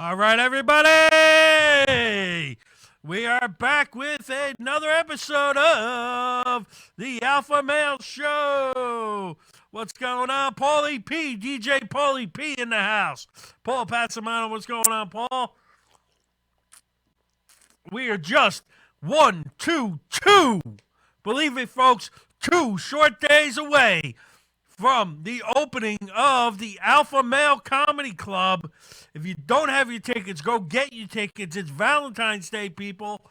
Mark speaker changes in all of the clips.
Speaker 1: All right, everybody. We are back with another episode of the Alpha Male Show. What's going on? Paulie P, DJ Paulie P in the house. Paul Passamano, what's going on, Paul? We are just 1, 2, 2. Believe it, folks, 2 short days away from the opening of the Alpha Male Comedy Club. If you don't have your tickets, go get your tickets. It's Valentine's Day, people.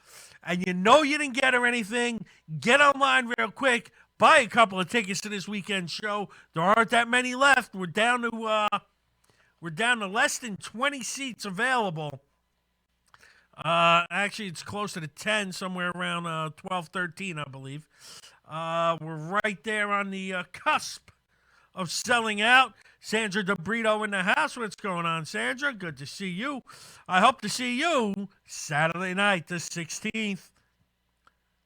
Speaker 1: And you know you didn't get or anything. Get online real quick. Buy a couple of tickets to this weekend show. There aren't that many left. We're down to less than 20 seats available. Actually, it's closer to 10, somewhere around 12, 13, I believe. We're right there on the cusp of selling out. Sandra DeBrito in the house. What's going on, Sandra? Good to see you. I hope to see you Saturday night, the 16th.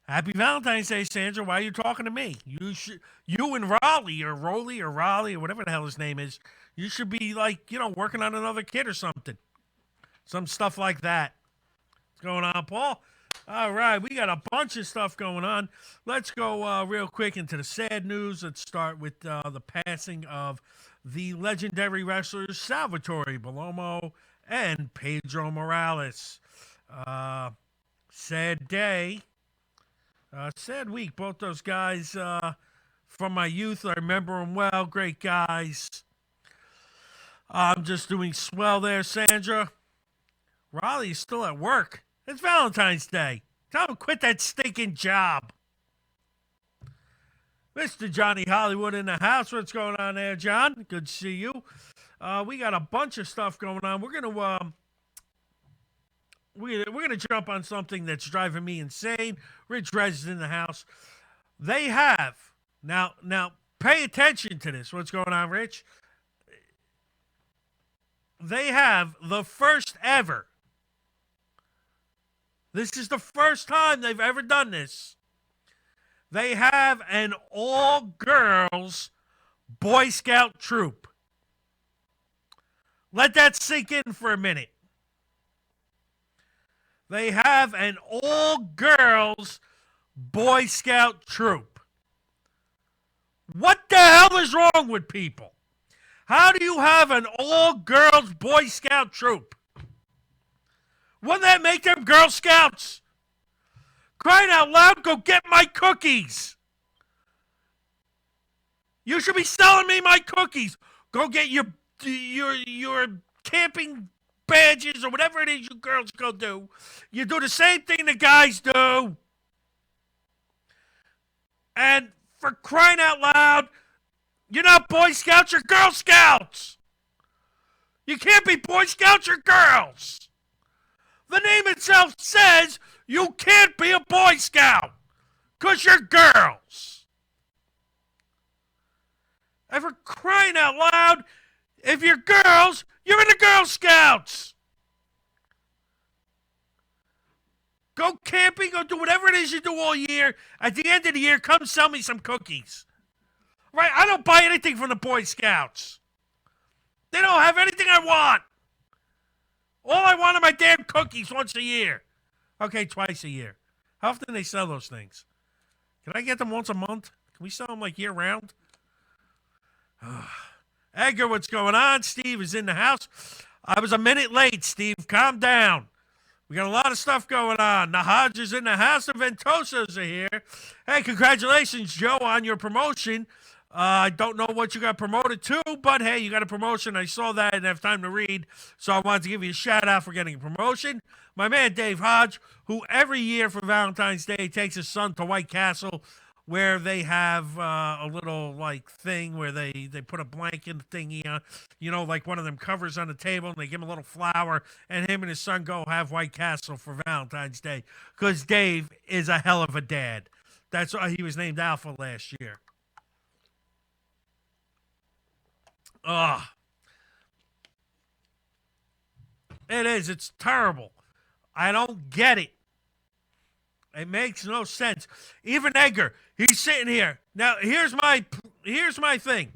Speaker 1: Happy Valentine's Day, Sandra. Why are you talking to me? You and Raleigh or Raleigh or whatever the hell his name is. You should be working on another kid or something. Some stuff like that. What's going on, Paul? All right, we got a bunch of stuff going on. Let's go real quick into the sad news. Let's start with the passing of the legendary wrestlers Salvatore Bellomo and Pedro Morales. Sad day. Sad week. Both those guys from my youth, I remember them well. Great guys. I'm just doing swell there, Sandra. Raleigh's still at work. It's Valentine's Day. Tell him to quit that stinking job. Mr. Johnny Hollywood in the house. What's going on there, John? Good to see you. We got a bunch of stuff going on. We're gonna jump on something that's driving me insane. Rich Rez is in the house. They have now. Pay attention to this. What's going on, Rich? They have the first ever. This is the first time they've ever done this. They have an all-girls Boy Scout troop. Let that sink in for a minute. They have an all-girls Boy Scout troop. What the hell is wrong with people? How do you have an all-girls Boy Scout troop? Wouldn't that make them Girl Scouts? Crying out loud, go get my cookies. You should be selling me my cookies. Go get your camping badges or whatever it is you girls go do. You do the same thing the guys do. And for crying out loud, you're not Boy Scouts, you're Girl Scouts. You can't be Boy Scouts or girls. The name itself says you can't be a Boy Scout because you're girls. And for crying out loud, if you're girls, you're in the Girl Scouts. Go camping, go do whatever it is you do all year. At the end of the year, come sell me some cookies. Right? I don't buy anything from the Boy Scouts. They don't have anything I want. All I want are my damn cookies once a year. Okay, twice a year. How often do they sell those things? Can I get them once a month? Can we sell them like year round? Edgar, what's going on? Steve is in the house. I was a minute late, Steve. Calm down. We got a lot of stuff going on. The Hodges in the house. The Ventosas are here. Hey, congratulations, Joe, on your promotion. I don't know what you got promoted to, but hey, you got a promotion. I saw that. I didn't have time to read, so I wanted to give you a shout out for getting a promotion. My man Dave Hodge, who every year for Valentine's Day takes his son to White Castle, where they have a little thing where they put a blanket thingy on, like one of them covers on the table, and they give him a little flower, and him and his son go have White Castle for Valentine's Day, because Dave is a hell of a dad. That's why he was named Alpha last year. Ugh. It is. It's terrible. I don't get it. It makes no sense. Even Edgar, he's sitting here. Now, here's my thing.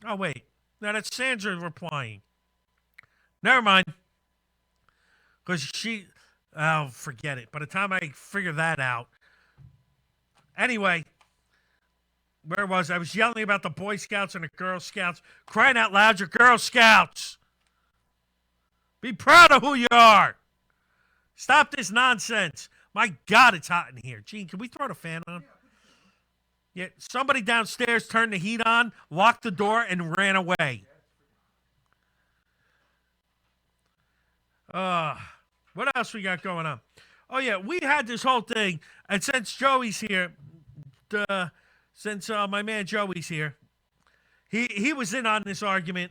Speaker 1: Oh, wait. Now, that's Sandra replying. Never mind. Because oh, forget it. By the time I figure that out. Anyway, where was I? I was yelling about the Boy Scouts and the Girl Scouts. Crying out loud, you're Girl Scouts. Be proud of who you are. Stop this nonsense. My God, it's hot in here. Gene, can we throw the fan on? Yeah, somebody downstairs turned the heat on, locked the door, and ran away. What else we got going on? Oh, yeah, we had this whole thing, and since Joey's here, since my man Joey's here, he was in on this argument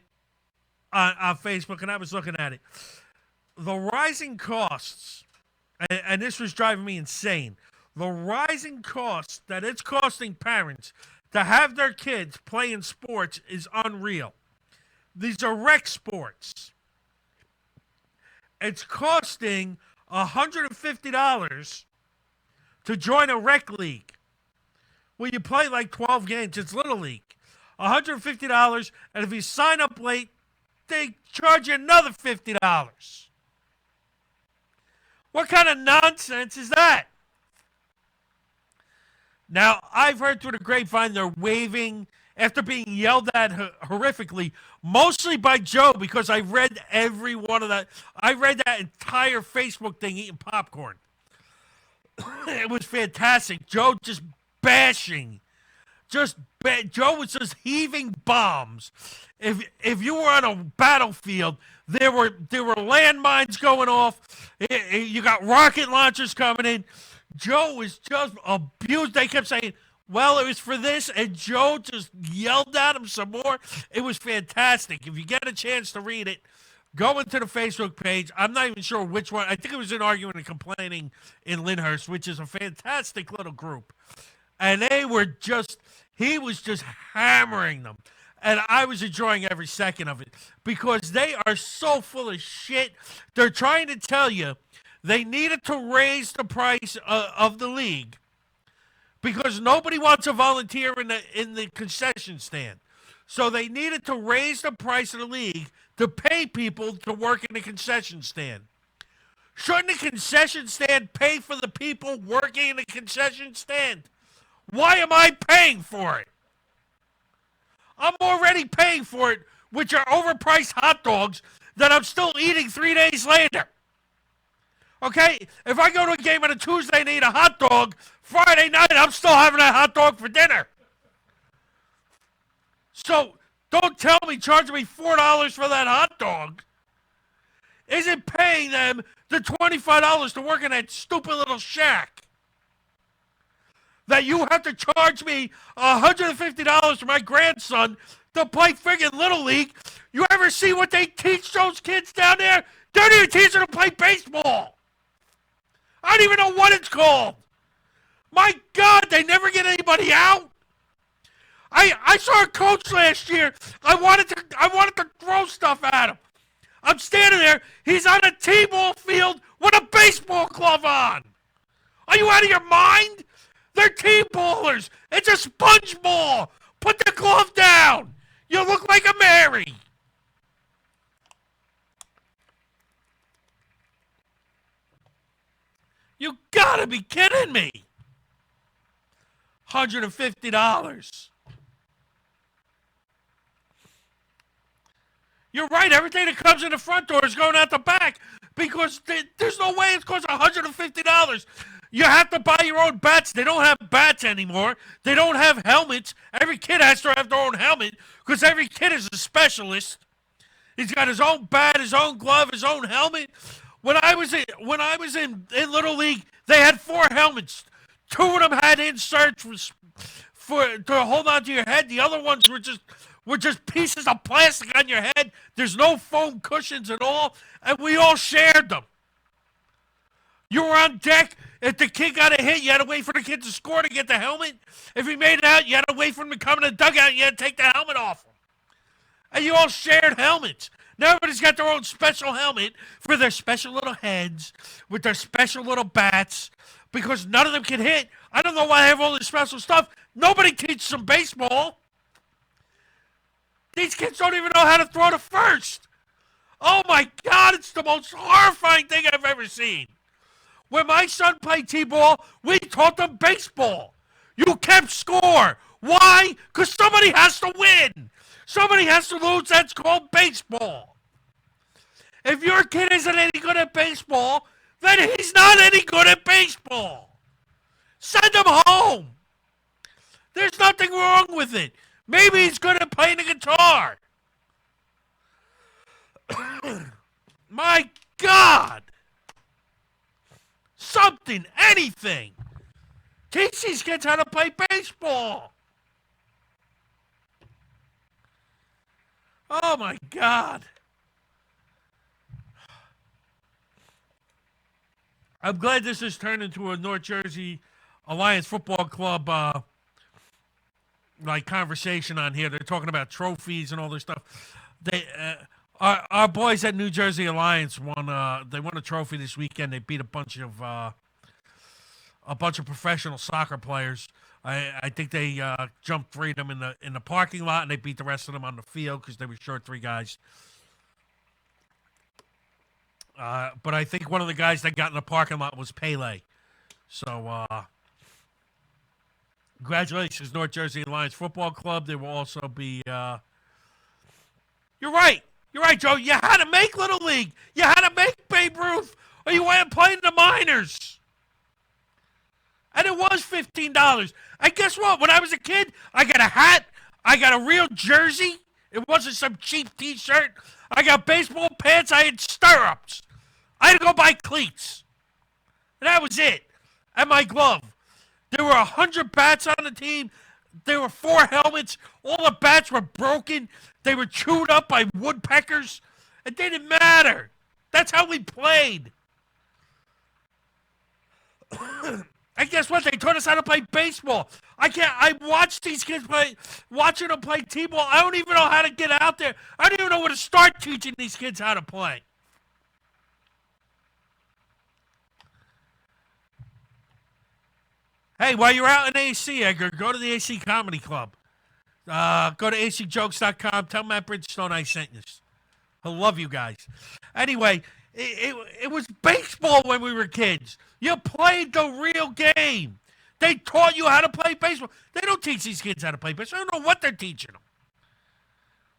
Speaker 1: on Facebook, and I was looking at it. The rising costs, and this was driving me insane, the rising costs that it's costing parents to have their kids playing sports is unreal. These are rec sports. It's costing $150 to join a rec league. Well, you play like 12 games. It's Little League. $150, and if you sign up late, they charge you another $50. What kind of nonsense is that? Now, I've heard through the grapevine they're waiving after being yelled at horrifically, mostly by Joe, because I read every one of that. I read that entire Facebook thing eating popcorn. It was fantastic. Joe just bashing. Joe was just heaving bombs. If you were on a battlefield, there were landmines going off. You got rocket launchers coming in. Joe was just abused. They kept saying, well, it was for this, and Joe just yelled at him some more. It was fantastic. If you get a chance to read it, go into the Facebook page. I'm not even sure which one. I think it was an argument and complaining in Lyndhurst, which is a fantastic little group. And he was just hammering them. And I was enjoying every second of it because they are so full of shit. They're trying to tell you they needed to raise the price of the league because nobody wants to volunteer in the concession stand. So they needed to raise the price of the league to pay people to work in the concession stand. Shouldn't the concession stand pay for the people working in the concession stand? Why am I paying for it? I'm already paying for it, which are overpriced hot dogs that I'm still eating 3 days later. Okay? If I go to a game on a Tuesday and eat a hot dog, Friday night I'm still having that hot dog for dinner. So don't tell me charging me $4 for that hot dog isn't paying them the $25 to work in that stupid little shack. That you have to charge me $150 for my grandson to play friggin' Little League. You ever see what they teach those kids down there? They don't even teach them to play baseball. I don't even know what it's called. My God, they never get anybody out. I saw a coach last year. I wanted to throw stuff at him. I'm standing there. He's on a T-ball field with a baseball glove on. Are you out of your mind? They're T-ballers. It's a sponge ball. Put the glove down. You look like a Mary. You gotta be kidding me. $150. You're right. Everything that comes in the front door is going out the back because there's no way it's costs $150. You have to buy your own bats. They don't have bats anymore. They don't have helmets. Every kid has to have their own helmet because every kid is a specialist. He's got his own bat, his own glove, his own helmet. When I was in Little League, they had 4 helmets. 2 of them had inserts to hold on to your head. The other ones were just pieces of plastic on your head. There's no foam cushions at all, and we all shared them. You were on deck. If the kid got a hit, you had to wait for the kid to score to get the helmet. If he made it out, you had to wait for him to come in the dugout, and you had to take the helmet off him. And you all shared helmets. Now everybody's got their own special helmet for their special little heads with their special little bats because none of them can hit. I don't know why they have all this special stuff. Nobody teaches them baseball. These kids don't even know how to throw to first. Oh my God, it's the most horrifying thing I've ever seen. When my son played T-ball, we taught them baseball. You kept score. Why? Because somebody has to win. Somebody has to lose. That's called baseball. If your kid isn't any good at baseball, then he's not any good at baseball. Send him home. There's nothing wrong with it. Maybe he's good at playing the guitar. My God. Something, anything. Teach these kids how to play baseball. Oh, my God. I'm glad this has turned into a North Jersey Alliance Football Club like conversation on here. They're talking about trophies and all this stuff. They our boys at New Jersey Alliance won. They won a trophy this weekend. They beat a bunch of professional soccer players. I think they jumped three of them in the parking lot, and they beat the rest of them on the field because they were short three guys. But I think one of the guys that got in the parking lot was Pele. So, congratulations, North Jersey Alliance Football Club. There will also be. You're right. You're right, Joe. You had to make Little League. You had to make Babe Ruth, or you went and played in the minors. And it was $15. And guess what? When I was a kid, I got a hat. I got a real jersey. It wasn't some cheap T-shirt. I got baseball pants. I had stirrups. I had to go buy cleats. And that was it. And my glove. There were 100 bats on the team. There were 4 helmets. All the bats were broken. They were chewed up by woodpeckers. It didn't matter. That's how we played. And guess what? They taught us how to play baseball. I watched these kids watching them play T-ball. I don't even know how to get out there. I don't even know where to start teaching these kids how to play. Hey, while you're out in AC, Edgar, go to the AC Comedy Club. Go to acjokes.com. Tell Matt Bridgestone I sent you. He'll love you guys. Anyway, it was baseball when we were kids. You played the real game. They taught you how to play baseball. They don't teach these kids how to play baseball. I don't know what they're teaching them.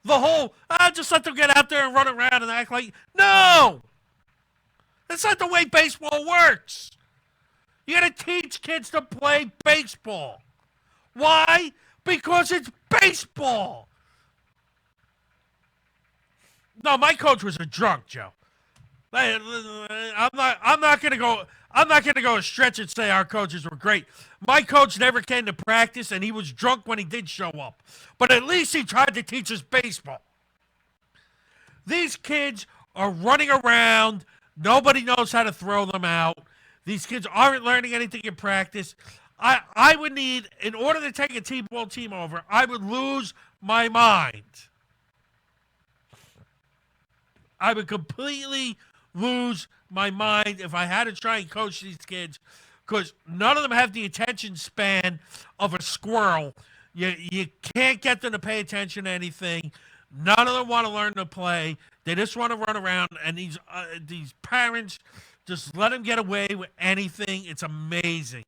Speaker 1: The whole, just let them get out there and run around and act like, no! That's not the way baseball works. You got to teach kids to play baseball. Why? Because it's baseball. No, my coach was a drunk, Joe. I'm not gonna go a stretch and say our coaches were great. My coach never came to practice, and he was drunk when he did show up. But at least he tried to teach us baseball. These kids are running around. Nobody knows how to throw them out. These kids aren't learning anything in practice. I would need, in order to take a T-ball team over, I would lose my mind. I would completely lose my mind if I had to try and coach these kids, because none of them have the attention span of a squirrel. You can't get them to pay attention to anything. None of them want to learn to play. They just want to run around, and these parents just let them get away with anything. It's amazing.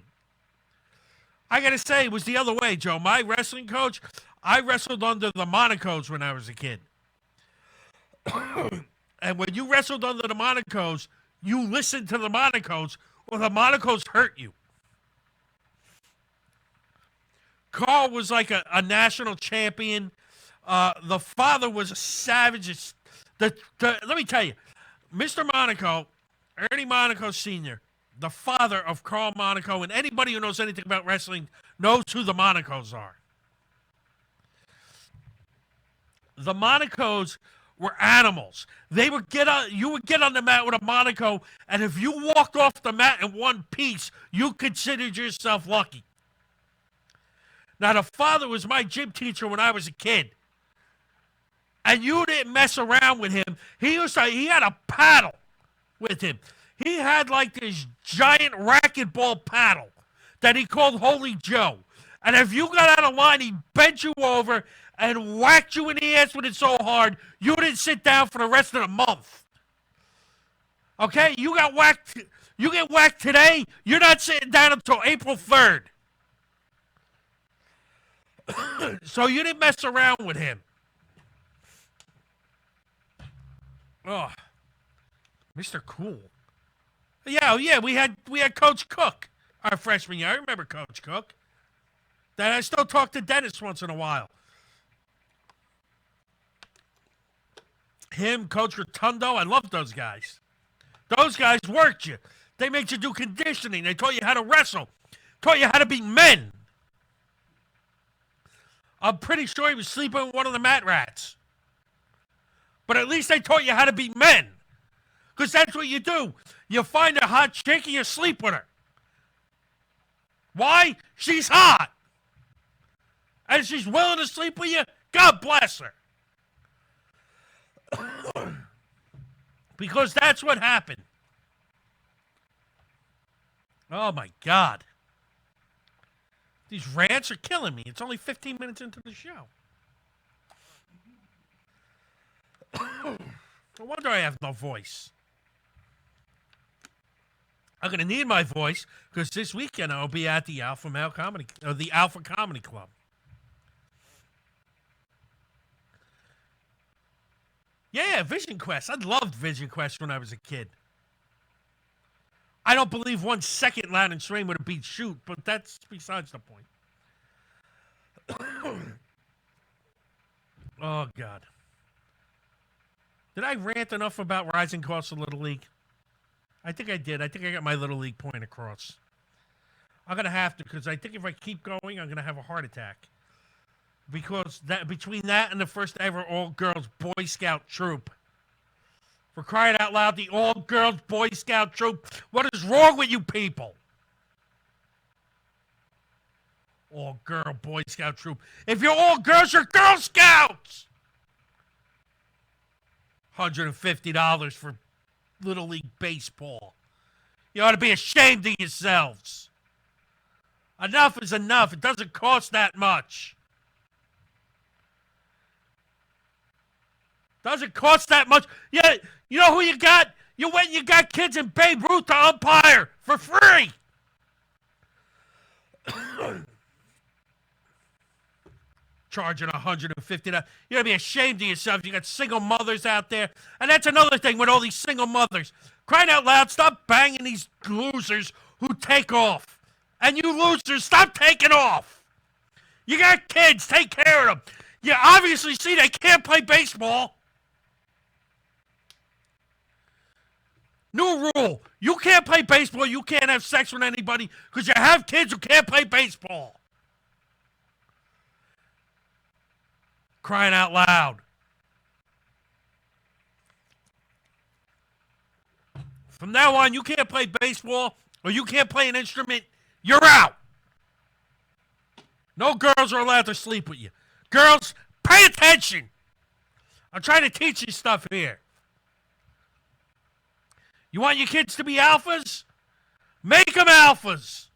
Speaker 1: I got to say, it was the other way, Joe. My wrestling coach, I wrestled under the Monacos when I was a kid. And when you wrestled under the Monacos, you listened to the Monacos, or the Monacos hurt you. Carl was like a national champion. The father was a savage. Let me tell you, Mr. Monaco, Ernie Monaco Sr., the father of Carl Monaco, and anybody who knows anything about wrestling knows who the Monacos are. The Monacos were animals. You would get on the mat with a Monaco, and if you walked off the mat in one piece, you considered yourself lucky. Now, the father was my gym teacher when I was a kid. And you didn't mess around with him. He had a paddle with him. He had like this giant racquetball paddle that he called Holy Joe. And if you got out of line, he bent you over and whacked you in the ass with it so hard, you didn't sit down for the rest of the month. Okay? You got whacked. You get whacked today, you're not sitting down until April 3rd. So you didn't mess around with him. Oh, Mr. Cool. Yeah, we had Coach Cook our freshman year. I remember Coach Cook. That I still talk to Dennis once in a while. Him, Coach Rotundo, I love those guys. Those guys worked you. They made you do conditioning. They taught you how to wrestle. Taught you how to be men. I'm pretty sure he was sleeping with one of the mat rats. But at least they taught you how to be men. Because that's what you do. You find a hot chick and you sleep with her. Why? She's hot. And she's willing to sleep with you. God bless her. Because that's what happened. Oh, my God. These rants are killing me. It's only 15 minutes into the show. No wonder I have no voice. I'm going to need my voice because this weekend I'll be at the Alpha Comedy Club. Yeah, Vision Quest. I loved Vision Quest when I was a kid. I don't believe 1 second Loud and Strain would have beat Shoot, but that's besides the point. Oh, God. Did I rant enough about rising costs of Little League? I think I did. I think I got my Little League point across. I'm going to have to, because I think if I keep going, I'm going to have a heart attack. Because between that and the first ever all-girls Boy Scout troop, for crying out loud, the all-girls Boy Scout troop, what is wrong with you people? All-girl Boy Scout troop. If you're all girls, you're Girl Scouts! $150 for Little League Baseball. You ought to be ashamed of yourselves. Enough is enough. It doesn't cost that much. Doesn't cost that much. Yeah, you know who you got? You went and you got kids in Babe Ruth to umpire for free. Charging $150. You gotta be ashamed of yourselves. You got single mothers out there. And that's another thing with all these single mothers. Crying out loud, stop banging these losers who take off. And you losers, stop taking off. You got kids, take care of them. You obviously see they can't play baseball. New rule. You can't play baseball. You can't have sex with anybody because you have kids who can't play baseball. Crying out loud. From now on, you can't play baseball or you can't play an instrument. You're out. No girls are allowed to sleep with you. Girls, pay attention. I'm trying to teach you stuff here. You want your kids to be alphas? Make them alphas.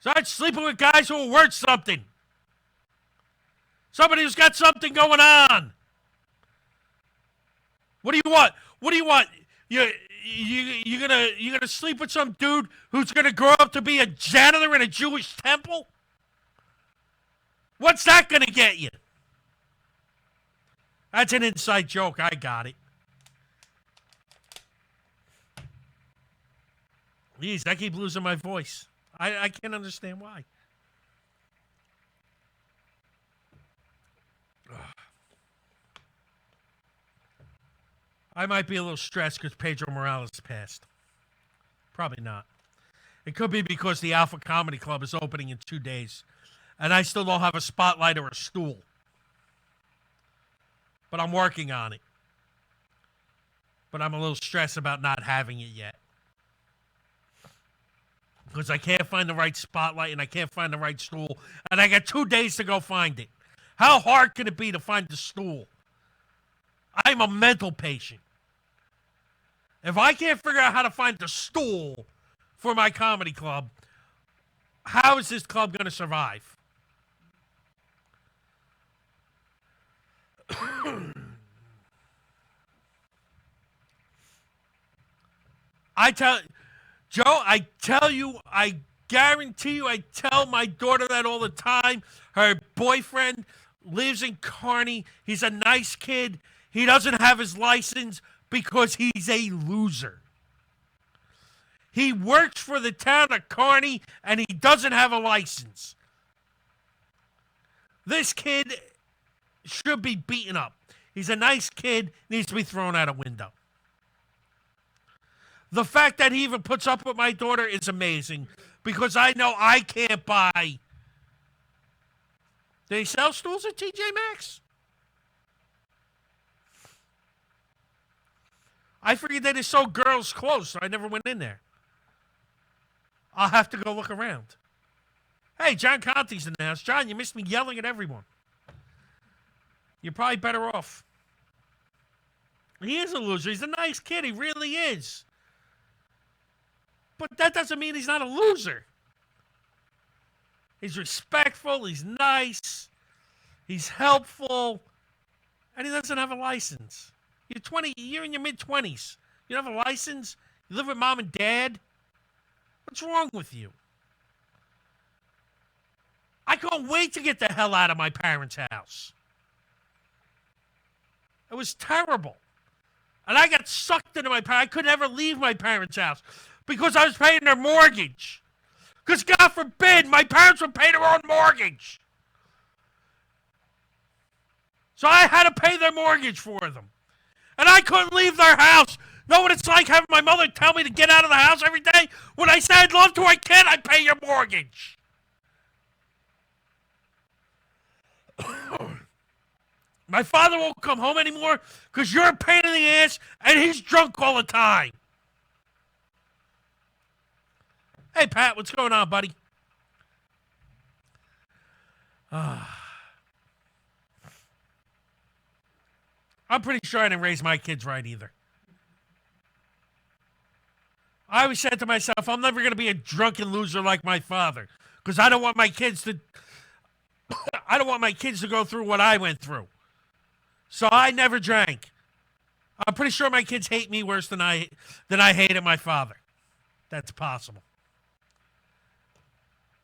Speaker 1: Start sleeping with guys who are worth something. Somebody who's got something going on. What do you want? What do you want? You're gonna sleep with some dude who's gonna grow up to be a janitor in a Jewish temple? What's that gonna get you? That's an inside joke. I got it. Jeez, I keep losing my voice. I can't understand why. Ugh. I might be a little stressed because Pedro Morales passed. Probably not. It could be because the Alpha Comedy Club is opening in 2 days, and I still don't have a spotlight or a stool. But I'm working on it. But I'm a little stressed about not having it yet. Because I can't find the right spotlight and I can't find the right stool. And I got 2 days to go find it. How hard can it be to find the stool? I'm a mental patient. If I can't figure out how to find the stool for my comedy club, how is this club going to survive? I tell Joe, I tell you, I guarantee you, I tell my daughter that all the time. Her boyfriend lives in Kearney. He's a nice kid. He doesn't have his license because he's a loser. He works for the town of Kearney and he doesn't have a license. This kid should be beaten up. He's a nice kid, needs to be thrown out a window. The fact that he even puts up with my daughter is amazing because I know I can't buy. Do they sell stools at TJ Maxx? I figured they just sold girls' clothes, so I never went in there. I'll have to go look around. Hey, John Conti's in the house. John, you missed me yelling at everyone. You're probably better off. He is a loser. He's a nice kid. He really is. But that doesn't mean he's not a loser. He's respectful. He's nice. He's helpful. And he doesn't have a license. You're 20. You're in your mid-20s. You don't have a license? You live with mom and dad? What's wrong with you? I can't wait to get the hell out of my parents' house. It was terrible. And I got sucked into my parents. I could never leave my parents' house because I was paying their mortgage. Because God forbid, my parents would pay their own mortgage. So I had to pay their mortgage for them. And I couldn't leave their house. Know what it's like having my mother tell me to get out of the house every day? When I say I'd love to, I can't. I pay your mortgage. My father won't come home anymore because you're a pain in the ass and he's drunk all the time. Hey, Pat, what's going on, buddy? I'm pretty sure I didn't raise my kids right either. I always said to myself, I'm never going to be a drunken loser like my father because I don't want my kids to go through what I went through. So I never drank. I'm pretty sure my kids hate me worse than I hated my father. That's possible.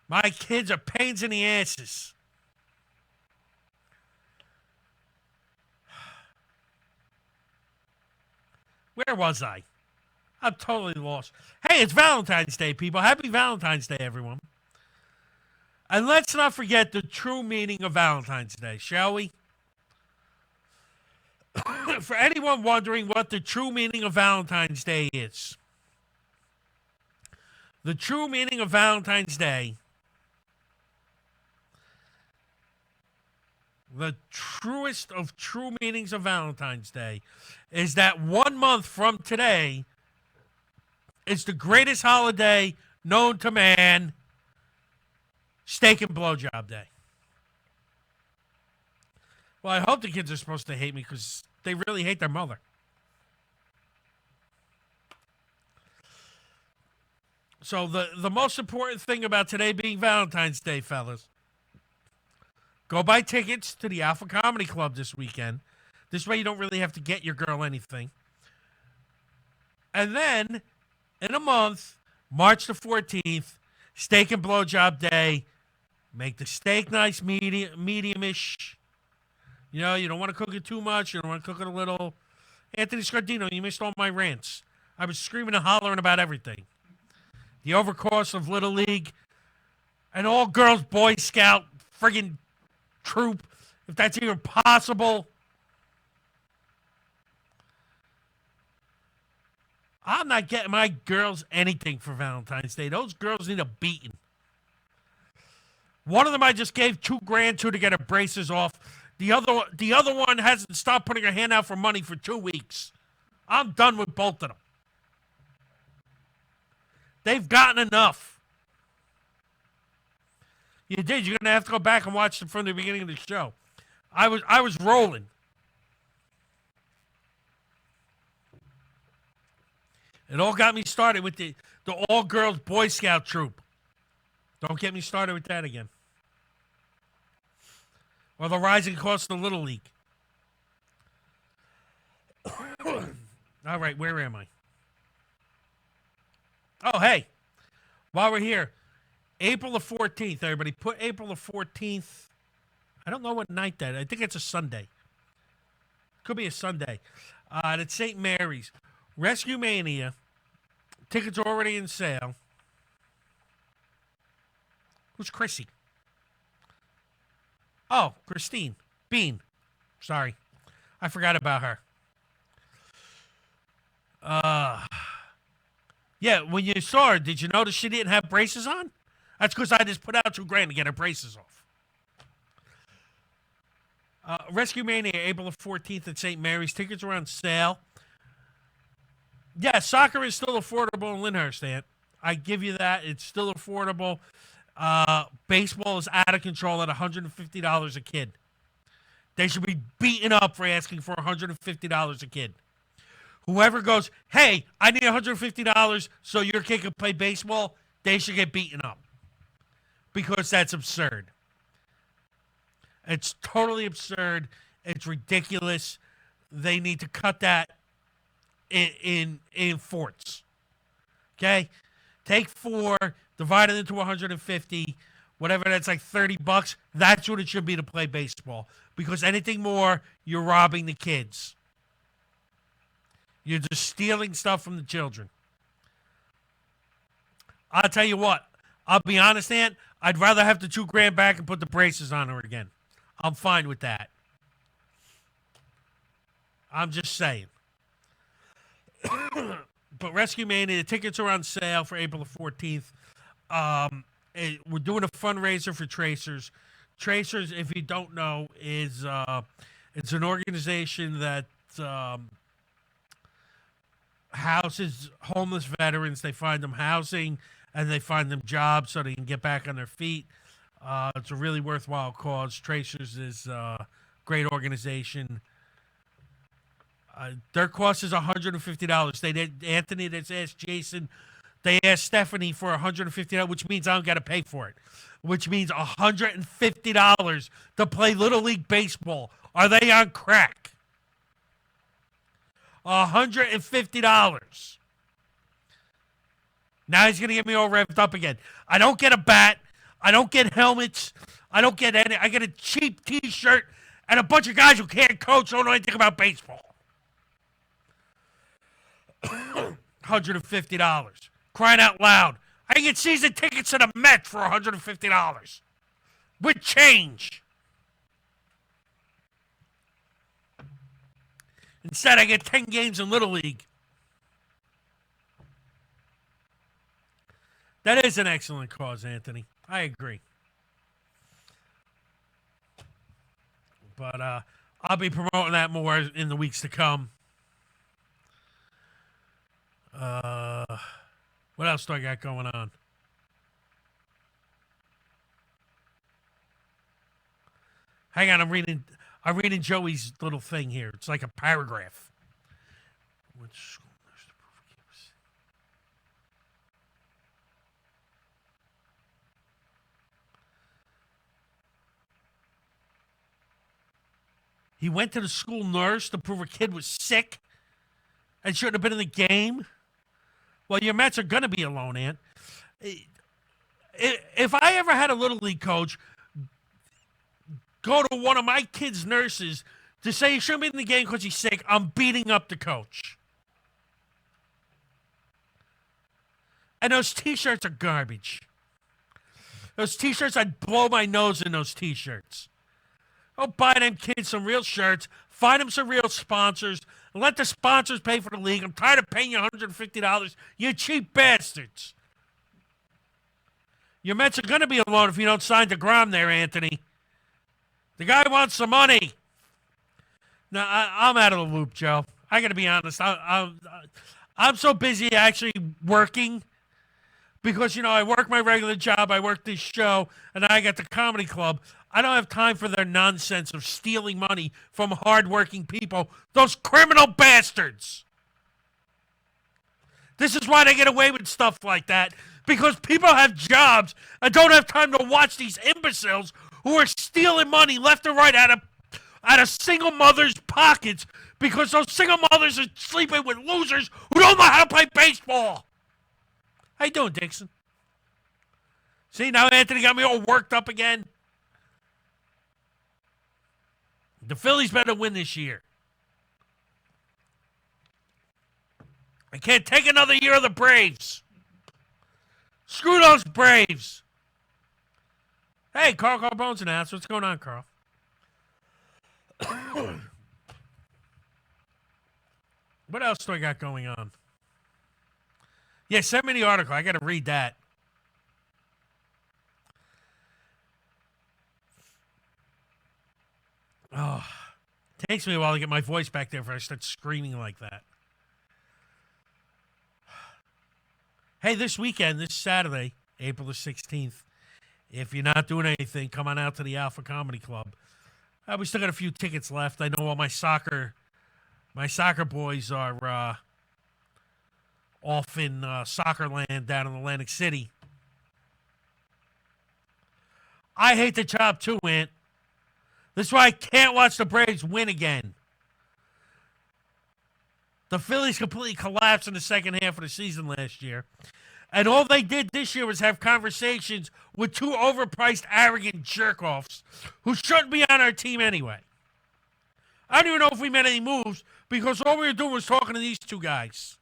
Speaker 1: My kids are pains in the asses. Where was I? I'm totally lost. Hey, it's Valentine's Day, people. Happy Valentine's Day, everyone. And let's not forget the true meaning of Valentine's Day, shall we? For anyone wondering what the true meaning of Valentine's Day is, the true meaning of Valentine's Day, the truest of true meanings of Valentine's Day, is that 1 month from today is the greatest holiday known to man, Steak and Blowjob Day. Well, I hope the kids are supposed to hate me because they really hate their mother. So the most important thing about today being Valentine's Day, fellas, go buy tickets to the Alpha Comedy Club this weekend. This way you don't really have to get your girl anything. And then, in a month, March the 14th, Steak and Blowjob Day. Make the steak nice, medium-ish. You know, you don't want to cook it too much. You don't want to cook it a little. Anthony Scardino, you missed all my rants. I was screaming and hollering about everything. The overcourse of Little League. An all-girls Boy Scout friggin' troop, if that's even possible. I'm not getting my girls anything for Valentine's Day. Those girls need a beating. One of them I just gave $2,000 to get her braces off. The other one hasn't stopped putting her hand out for money for 2 weeks. I'm done with both of them. They've gotten enough. You did. You're gonna have to go back and watch them from the beginning of the show. I was rolling. It all got me started with the all-girls Boy Scout troop. Don't get me started with that again. Or the rising cost of Little League. All right, where am I? Oh, hey. While we're here, April the 14th, everybody. Put April the 14th. I don't know what night that is. I think it's a Sunday. Could be a Sunday. At St. Mary's. Rescue Mania. Tickets are already in sale. Who's Chrissy? Oh, Christine. Bean. Sorry. I forgot about her. Yeah, when you saw her, did you notice she didn't have braces on? That's because I just put out $2,000 to get her braces off. Rescue Mania, April the 14th at St. Mary's. Tickets are on sale. Yeah, soccer is still affordable in Lyndhurst, Ant. I give you that. It's still affordable. Baseball is out of control at $150 a kid. They should be beaten up for asking for $150 a kid. Whoever goes, hey, I need $150 so your kid can play baseball, they should get beaten up. Because that's absurd. It's totally absurd. It's ridiculous. They need to cut that in forts. Okay? Take 4, divide it into 150, whatever that's like $30. That's what it should be to play baseball. Because anything more, you're robbing the kids. You're just stealing stuff from the children. I'll tell you what. I'll be honest, Ant. I'd rather have the $2,000 back and put the braces on her again. I'm fine with that. I'm just saying. But Rescue Mania, the tickets are on sale for April the 14th. We're doing a fundraiser for Tracers. Tracers, if you don't know, is it's an organization that houses homeless veterans. They find them housing and they find them jobs so they can get back on their feet. It's a really worthwhile cause. Tracers is a great organization. Their cost is $150. They did Anthony. That's asked Jason. They asked Stephanie for $150, which means I don't got to pay for it. Which means $150 to play Little League baseball. Are they on crack? $150. Now he's gonna get me all revved up again. I don't get a bat. I don't get helmets. I don't get any. I get a cheap T-shirt and a bunch of guys who can't coach, don't know anything about baseball. $150. Crying out loud. I can get season tickets to the Mets for $150. With change. Instead, I get 10 games in Little League. That is an excellent cause, Anthony. I agree. But I'll be promoting that more in the weeks to come. What else do I got going on? Hang on, I'm reading Joey's little thing here. It's like a paragraph. Which school nurse to prove he was... He went to the school nurse to prove a kid was sick and shouldn't have been in the game. Well, your Mets are going to be alone, Ant. If I ever had a Little League coach go to one of my kids' nurses to say he shouldn't be in the game because he's sick, I'm beating up the coach. And those T-shirts are garbage. Those T-shirts, I'd blow my nose in those T-shirts. Go buy them kids some real shirts, find them some real sponsors, and let the sponsors pay for the league. I'm tired of paying you $150, you cheap bastards. Your Mets are going to be alone if you don't sign DeGrom there, Anthony. The guy wants some money. Now, I'm out of the loop, Joe. I got to be honest. I'm so busy actually working because, you know, I work my regular job, I work this show, and I got the comedy club. I don't have time for their nonsense of stealing money from hardworking people. Those criminal bastards. This is why they get away with stuff like that, because people have jobs and don't have time to watch these imbeciles who are stealing money left and right out of single mothers' pockets because those single mothers are sleeping with losers who don't know how to play baseball. How you doing, Dixon? See, now Anthony got me all worked up again. The Phillies better win this year. I can't take another year of the Braves. Screw those Braves. Hey, Carl Carbone's in the house. What's going on, Carl? What else do I got going on? Yeah, send me the article. I got to read that. Oh, takes me a while to get my voice back there before I start screaming like that. Hey, this weekend, this Saturday, April the 16th, if you're not doing anything, come on out to the Alpha Comedy Club. We still got a few tickets left. I know all my soccer boys are off in soccer land down in Atlantic City. I hate the job too, Ant. That's why I can't watch the Braves win again. The Phillies completely collapsed in the second half of the season last year. And all they did this year was have conversations with two overpriced, arrogant jerk-offs who shouldn't be on our team anyway. I don't even know if we made any moves because all we were doing was talking to these two guys.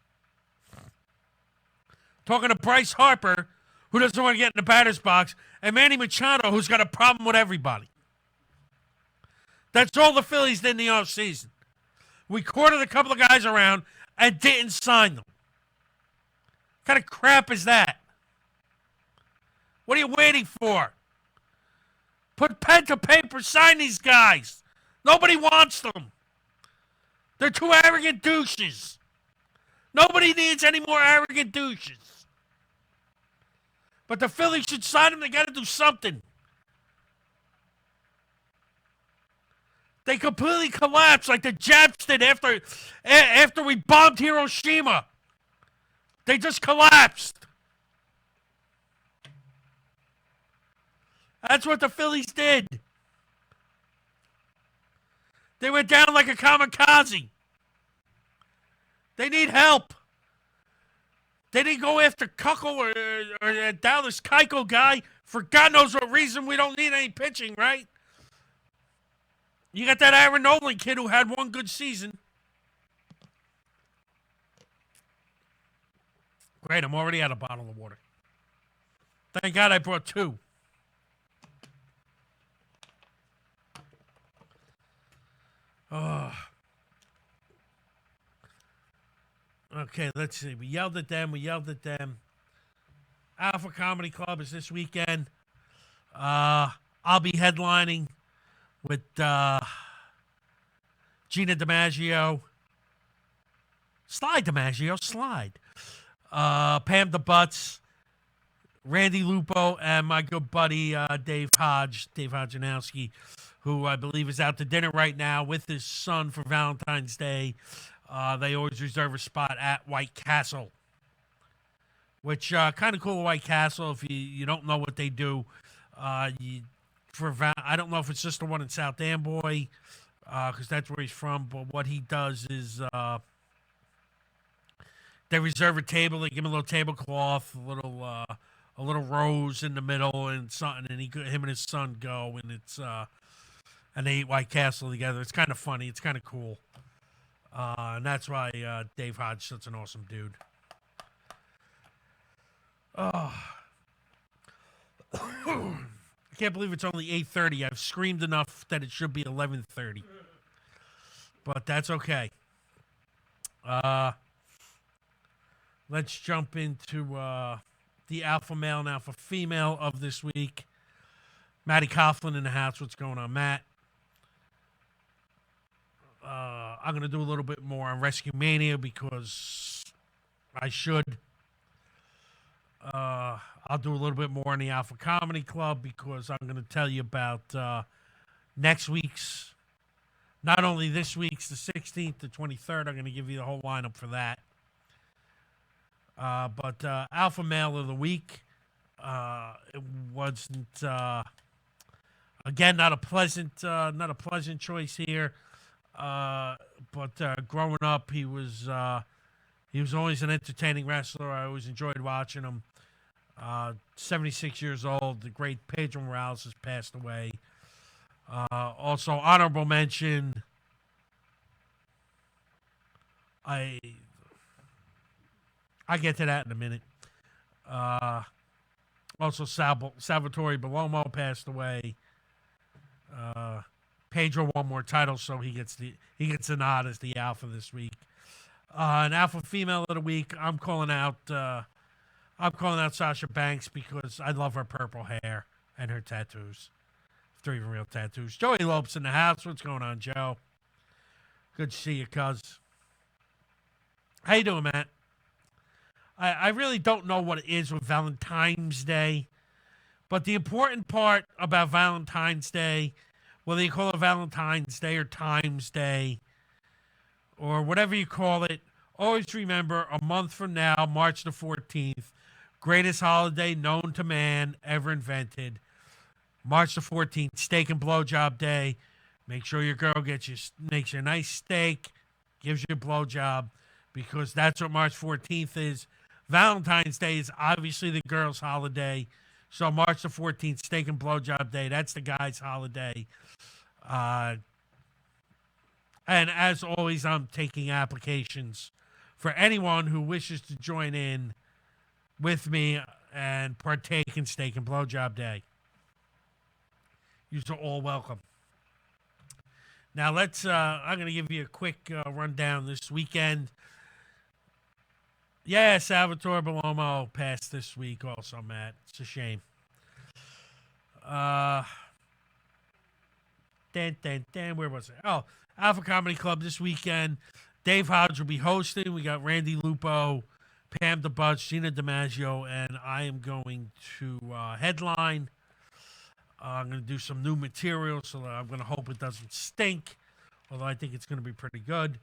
Speaker 1: Talking to Bryce Harper, who doesn't want to get in the batter's box, and Manny Machado, who's got a problem with everybody. That's all the Phillies did in the offseason. We courted a couple of guys around and didn't sign them. What kind of crap is that? What are you waiting for? Put pen to paper, sign these guys. Nobody wants them. They're two arrogant douches. Nobody needs any more arrogant douches. But the Phillies should sign them. They got to do something. They completely collapsed like the Japs did after we bombed Hiroshima. They just collapsed. That's what the Phillies did. They went down like a kamikaze. They need help. They didn't go after Kuckel or Dallas Keuchel guy for God knows what reason. We don't need any pitching, right? You got that Aaron Nolan kid who had one good season. Great, I'm already out of bottle of water. Thank God I brought two. Oh. Okay, let's see. We yelled at them. Alpha Comedy Club is this weekend. I'll be headlining with Gina DiMaggio. Slide DiMaggio. Pam the Butts, Randy Lupo, and my good buddy Dave Hodjanowski, who I believe is out to dinner right now with his son for Valentine's Day. They always reserve a spot at White Castle, which kind of cool. White Castle, if you don't know what they do, I don't know if it's just the one in South Amboy, because that's where he's from. But what he does is they reserve a table. They give him a little tablecloth, a little rose in the middle, and something. And him and his son go, and it's and they eat White Castle together. It's kind of funny. It's kind of cool. And that's why Dave Hodge is such an awesome dude. Oh. I can't believe it's only 8:30. I've screamed enough that it should be 11:30. But that's okay. Let's jump into the alpha male and alpha female of this week. Matty Coughlin in the house. What's going on, Matt? I'm going to do a little bit more on Rescue Mania because I should. I'll do a little bit more on the Alpha Comedy Club because I'm going to tell you about next week's, not only this week's, the 16th, the 23rd. I'm going to give you the whole lineup for that. But Alpha Male of the Week, it wasn't again not a pleasant choice here. But growing up, he was always an entertaining wrestler. I always enjoyed watching him. 76 years old. The great Pedro Morales has passed away. Also, honorable mention. I get to that in a minute. Also, Salvatore Bellomo passed away. Pedro won more titles, so he gets the nod as the alpha this week. An alpha female of the week. I'm calling out Sasha Banks because I love her purple hair and her tattoos. If they're even real tattoos. Joey Lopes in the house. What's going on, Joe? Good to see you, cuz. How you doing, Matt? I really don't know what it is with Valentine's Day, but the important part about Valentine's Day, whether you call it Valentine's Day or Times Day, or whatever you call it, always remember a month from now, March the 14th, greatest holiday known to man ever invented. March the 14th, steak and blowjob day. Make sure your girl makes you a nice steak, gives you a blowjob, because that's what March 14th is. Valentine's Day is obviously the girl's holiday. So March the 14th, steak and blowjob day, that's the guy's holiday. And as always, I'm taking applications for anyone who wishes to join in with me and partake in steak and blowjob day. You are all welcome. Now I'm going to give you a quick rundown this weekend. Yeah, Salvatore Bellomo passed this week also, Matt. It's a shame. Where was it? Oh, Alpha Comedy Club this weekend. Dave Hodge will be hosting. We got Randy Lupo, Pam DeButch, Gina DiMaggio, and I am going to headline. I'm going to do some new material, so I'm going to hope it doesn't stink, although I think it's going to be pretty good.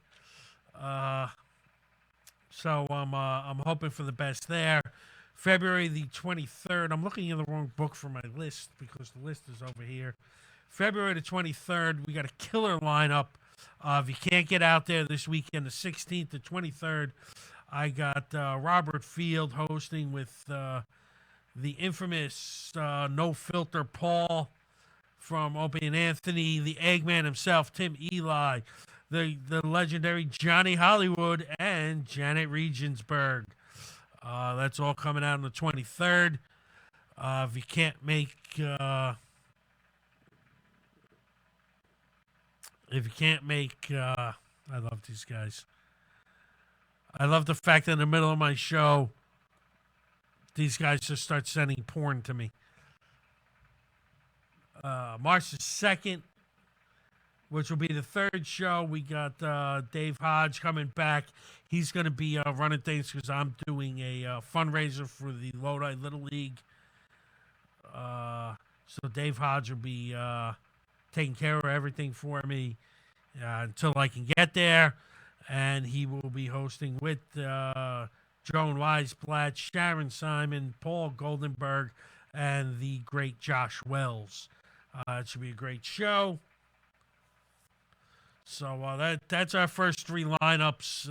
Speaker 1: So I'm hoping for the best there. February the 23rd. I'm looking in the wrong book for my list because the list is over here. February the 23rd, we got a killer lineup. If you can't get out there this weekend, the 16th to 23rd, I got Robert Field hosting with the infamous No Filter Paul from Opie and Anthony, the Eggman himself, Tim Eli, the legendary Johnny Hollywood, and Janet Regensburg. That's all coming out on the 23rd. If you can't make I love these guys. I love the fact that in the middle of my show, these guys just start sending porn to me. March the 2nd, which will be the third show, we got Dave Hodge coming back. He's going to be running things because I'm doing a fundraiser for the Lodi Little League. So Dave Hodge will be taking care of everything for me until I can get there. And he will be hosting with Joan Weisblatt, Sharon Simon, Paul Goldenberg, and the great Josh Wells. It should be a great show. So that's our first three lineups.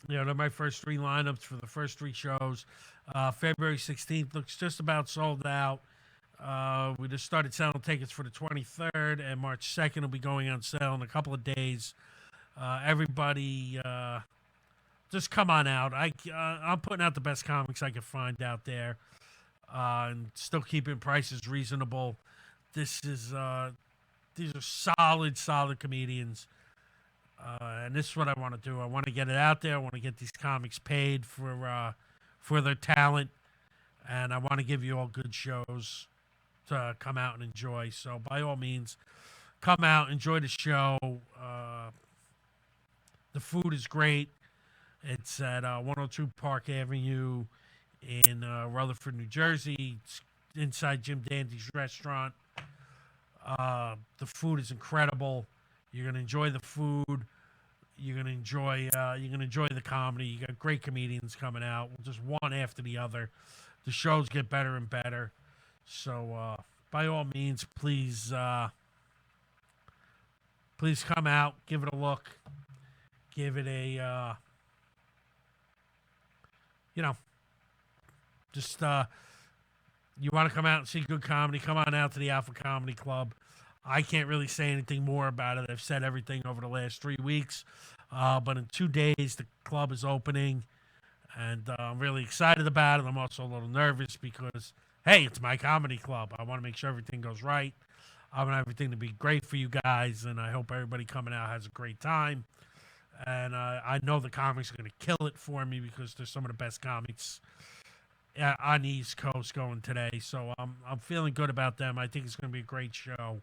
Speaker 1: They're my first three lineups for the first three shows. February 16th looks just about sold out. We just started selling tickets for the 23rd, and March 2nd will be going on sale in a couple of days. Everybody, just come on out. I'm putting out the best comics I can find out there, and still keeping prices reasonable. These are solid comedians, and this is what I want to do. I want to get it out there. I want to get these comics paid for their talent, and I want to give you all good shows to come out and enjoy. So by all means, come out, enjoy the show. The food is great. It's at 102 Park Avenue in Rutherford, New Jersey. It's inside Jim Dandy's restaurant. The food is incredible. You're gonna enjoy the food. You're gonna enjoy. You're gonna enjoy the comedy. You got great comedians coming out, just one after the other. The shows get better and better. So, by all means, please come out, give it a look, give it a, just you want to come out and see good comedy, come on out to the Alpha Comedy Club. I can't really say anything more about it. I've said everything over the last 3 weeks. But in 2 days, the club is opening, and I'm really excited about it. I'm also a little nervous because, hey, it's my comedy club. I want to make sure everything goes right. I want everything to be great for you guys, and I hope everybody coming out has a great time. And I know the comics are going to kill it for me because they're some of the best comics on the East Coast going today. So I'm feeling good about them. I think it's going to be a great show.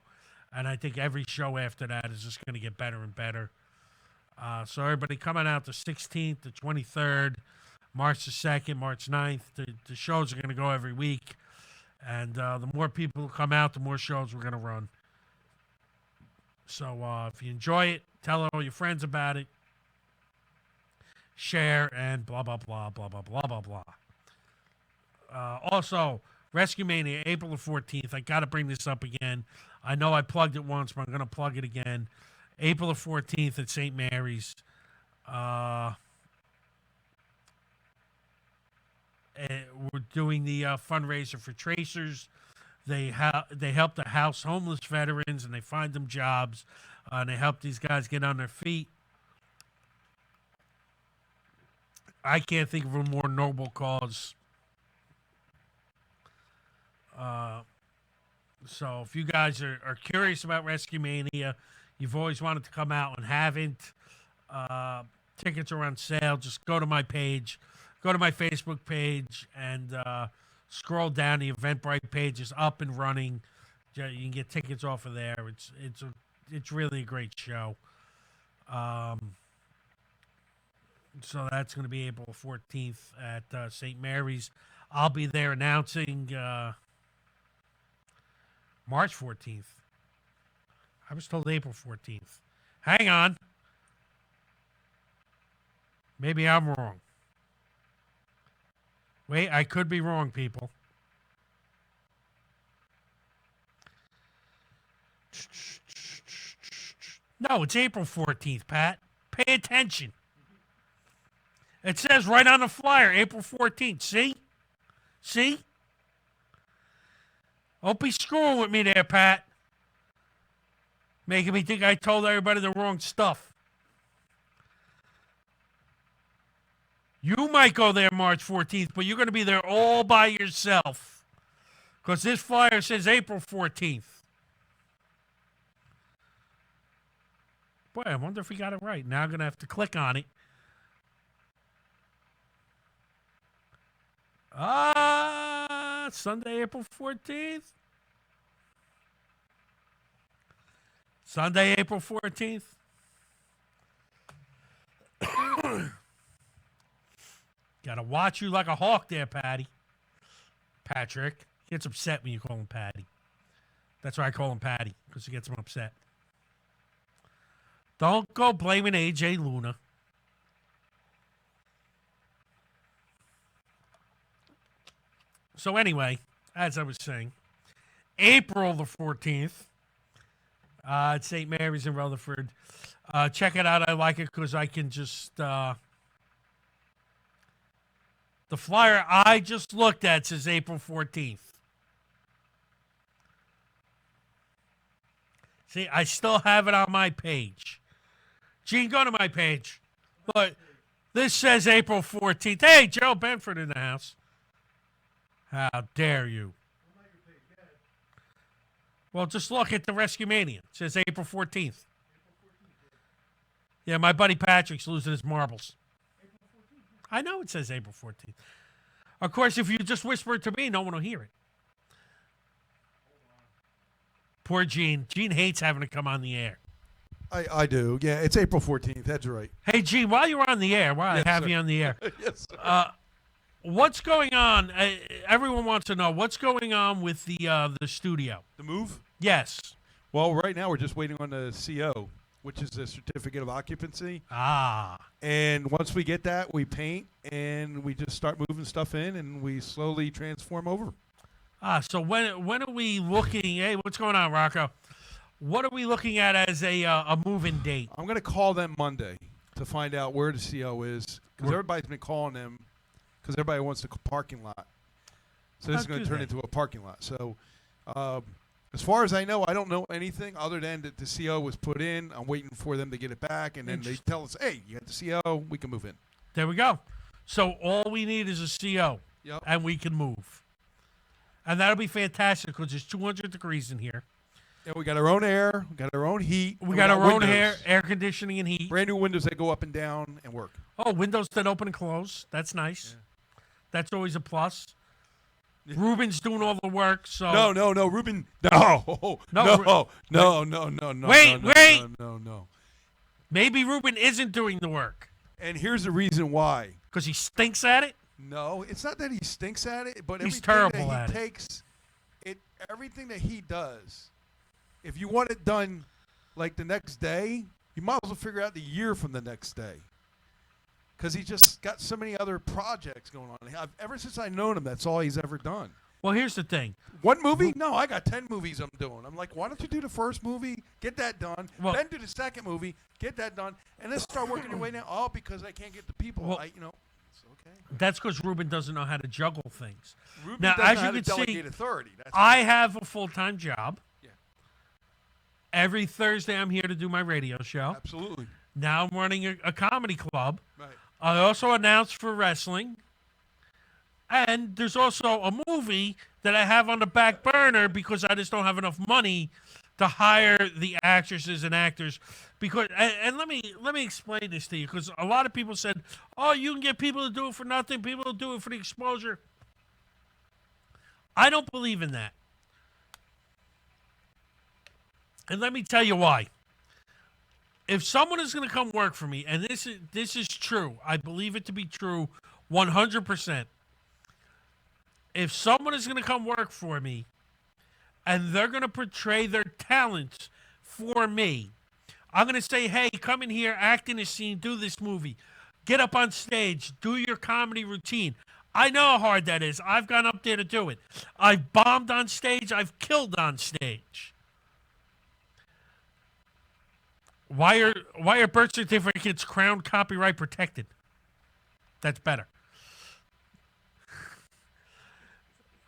Speaker 1: And I think every show after that is just going to get better and better. So everybody coming out the 16th, the 23rd, March the 2nd, March 9th. The shows are going to go every week. And the more people come out, the more shows we're going to run. So if you enjoy it, tell all your friends about it. Share and blah, blah, blah, blah, blah, blah, blah, blah. Also, Rescue Mania, April the 14th. I got to bring this up again. I know I plugged it once, but I'm going to plug it again. April the 14th at St. Mary's. We're doing the fundraiser for Tracers. They help the house homeless veterans, and they find them jobs. And they help these guys get on their feet. I can't think of a more noble cause. So if you guys are curious about Rescue Mania, you've always wanted to come out and haven't, tickets are on sale. Just go to my page, go to my Facebook page, and scroll down. The Eventbrite page is up and running. You can get tickets off of there. It's really a great show. So that's going to be April 14th at St. Mary's. I'll be there announcing March 14th. I was told April 14th. Hang on. Maybe I'm wrong. Wait, I could be wrong, people. No, it's April 14th, Pat. Pay attention. It says right on the flyer, April 14th. See? See? Don't be screwing with me there, Pat. Making me think I told everybody the wrong stuff. You might go there March 14th, but you're going to be there all by yourself. Because this flyer says April 14th. Boy, I wonder if we got it right. Now I'm going to have to click on it. Sunday, April 14th. Sunday, April 14th. Gotta watch you like a hawk there, Patty. Patrick. He gets upset when you call him Patty. That's why I call him Patty, because he gets him upset. Don't go blaming AJ Luna. So anyway, as I was saying, April the 14th at St. Mary's in Rutherford. Check it out. I like it because I can just... the flyer I just looked at says April 14th. See, I still have it on my page. Gene, go to my page. Look, this says April 14th. Hey, Joe Benford in the house. How dare you? Well, just look at the Rescue Mania. It says April 14th. Yeah, my buddy Patrick's losing his marbles. I know it says April 14th. Of course, if you just whisper it to me, no one will hear it. Poor Gene. Gene hates having to come on the air.
Speaker 2: I do. Yeah, it's April 14th. That's right.
Speaker 1: Hey, Gene, while you're on the air, while I have you on the air,
Speaker 2: yes, sir.
Speaker 1: What's going on? Everyone wants to know what's going on with the studio.
Speaker 2: The move?
Speaker 1: Yes.
Speaker 2: Well, right now we're just waiting on the CO. which is a certificate of occupancy.
Speaker 1: Ah.
Speaker 2: And once we get that, we paint and we just start moving stuff in, and we slowly transform over.
Speaker 1: So when are we looking? Hey, what's going on, Rocco? What are we looking at as a move-in date?
Speaker 2: I'm going to call them Monday to find out where the CO is, because everybody's been calling them because everybody wants the parking lot. So this is going to turn into a parking lot. So as far as I know, I don't know anything other than that the CO was put in. I'm waiting for them to get it back, and then they tell us, hey, you got the CO, we can move in.
Speaker 1: There we go. So all we need is a CO,
Speaker 2: Yep.
Speaker 1: and we can move. And that'll be fantastic because it's 200 degrees in here.
Speaker 2: And we got our own air, we got our own heat.
Speaker 1: We got our own
Speaker 2: windows.
Speaker 1: air conditioning and heat.
Speaker 2: Brand new windows that go up and down and work.
Speaker 1: Oh, windows that open and close. That's nice. Yeah. That's always a plus. Ruben's doing all the work, so
Speaker 2: No, Ruben. No.
Speaker 1: Wait.
Speaker 2: No.
Speaker 1: Maybe Ruben isn't doing the work
Speaker 2: And here's the reason why.
Speaker 1: because he stinks at it.
Speaker 2: No, it's not that he stinks at it, but
Speaker 1: He's
Speaker 2: everything
Speaker 1: terrible
Speaker 2: that
Speaker 1: at
Speaker 2: he
Speaker 1: it.
Speaker 2: takes, everything that he does, if you want it done like the next day, you might as well figure out the year from the next day. Because he just got so many other projects going on. Ever since I've known him, that's all he's ever done.
Speaker 1: Well, here's the thing.
Speaker 2: One movie? No, I got 10 movies I'm doing. I'm like, why don't you do the first movie, get that done,
Speaker 1: Well-
Speaker 2: then do the second movie, get that done, and then start working your way down. Oh, because I can't get the people.
Speaker 1: Well-
Speaker 2: It's okay.
Speaker 1: That's because Ruben doesn't know how to juggle things.
Speaker 2: Ruben
Speaker 1: Now,
Speaker 2: doesn't
Speaker 1: as
Speaker 2: know
Speaker 1: you
Speaker 2: how to
Speaker 1: can see,
Speaker 2: delegate authority. That's
Speaker 1: I have a full-time job.
Speaker 2: Yeah.
Speaker 1: Every Thursday, I'm here to do my radio show.
Speaker 2: Absolutely.
Speaker 1: Now I'm running a comedy club.
Speaker 2: Right.
Speaker 1: I also announced for wrestling. And there's also a movie that I have on the back burner because I just don't have enough money to hire the actresses and actors. Because and let me explain this to you, because a lot of people said, "Oh, you can get people to do it for nothing. People will do it for the exposure." I don't believe in that. And let me tell you why. If someone is going to come work for me, and this is true, I believe it to be true 100%. If someone is going to come work for me and they're going to portray their talents for me, I'm going to say, hey, come in here, act in a scene, do this movie. Get up on stage, do your comedy routine. I know how hard that is. I've gone up there to do it. I've bombed on stage. I've killed on stage. Why are birth certificates crown copyright protected? That's better.